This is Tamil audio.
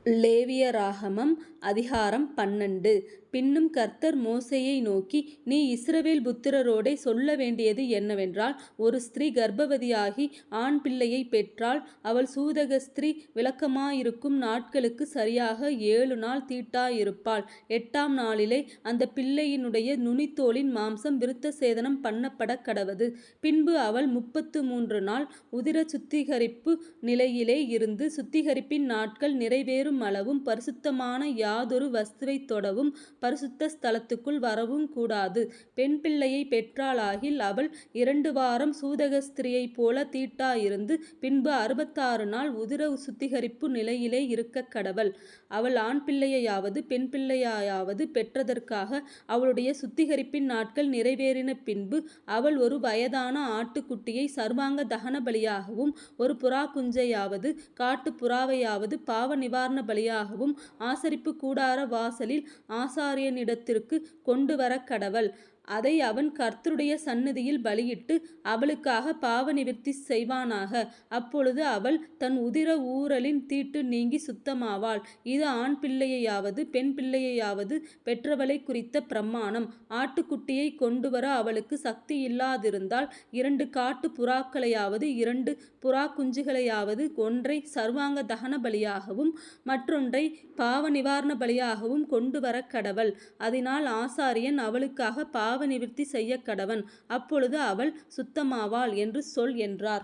லேவியராகமம் அதிகாரம் 12. பின்னும் கர்த்தர் மோசேயை நோக்கி, நீ இஸ்ரவேல் புத்திரரோடே சொல்ல வேண்டியது என்னவென்றால், ஒரு ஸ்திரீ கர்ப்பவதியாகி ஆண் பிள்ளையை பெற்றால், அவள் சூதக ஸ்திரீ விலக்கமாயிருக்கும் நாட்களுக்கு சரியாக 7 நாள் தீட்டாயிருப்பாள். 8ஆம் நாளிலே அந்த பிள்ளையினுடைய நுனித்தோலின் மாம்சம் விருத்த சேதனம் பண்ணப்படக் கடவது. பின்பு அவள் 33 நாள் உதிர சுத்திகரிப்பு நிலையிலே இருந்து, சுத்திகரிப்பின் நாட்கள் நிறைவேறும் அளவும் பரிசுத்தமான யாதொரு வஸ்துவைத் தொடவும் பரிசுத்த ஸ்தலத்துக்குள் வரவும் கூடாது. பெண் பிள்ளையை பெற்றாளாகில் அவள் 2 வாரம் சூதக ஸ்திரியைப் போல தீட்டாயிருந்து, பின்பு 66 நாள் உதிர சுத்திகரிப்பு நிலையிலே இருக்கக் கடவள். அவள் ஆண் பிள்ளையையாவது பெண் பிள்ளையாவது பெற்றதற்காக அவளுடைய சுத்திகரிப்பின் நாட்கள் நிறைவேறின பின்பு, அவள் ஒரு வயதான ஆட்டுக்குட்டியை சர்வாங்க தகன பலியாகவும், ஒரு புறா குஞ்சையாவது காட்டுப் புறாவையாவது பாவ நிவாரண பலியாகவும் ஆசரிப்பு கூடார வாசலில் ஆசாரியனிடத்திற்கு கொண்டு வரக் கடவள். அதை அவன் கர்த்தருடைய சந்நிதியில் பலியிட்டு அவளுக்காக பாவ நிவிர்த்தி செய்வானாக. அப்பொழுது அவள் தன் உதிர ஊறலின் தீட்டு நீங்கி சுத்தமாவாள். இது ஆண் பிள்ளையையாவது பெண் பிள்ளையையாவது பெற்றவளை குறித்த பிரமாணம். ஆட்டுக்குட்டியை கொண்டு வர அவளுக்கு சக்தி இல்லாதிருந்தால், 2 காட்டு புறாக்களையாவது 2 புறா குஞ்சுகளையாவது, ஒன்றை சர்வாங்க தகன பலியாகவும் மற்றொன்றை பாவ நிவாரண பலியாகவும் கொண்டு வரக் கடவள். அதனால் ஆசாரியன் அவளுக்காக பாவ நிவிர்த்தி செய்யக் கடவன். அப்பொழுது அவள் சுத்தமாவாள் என்று சொல் என்றார்.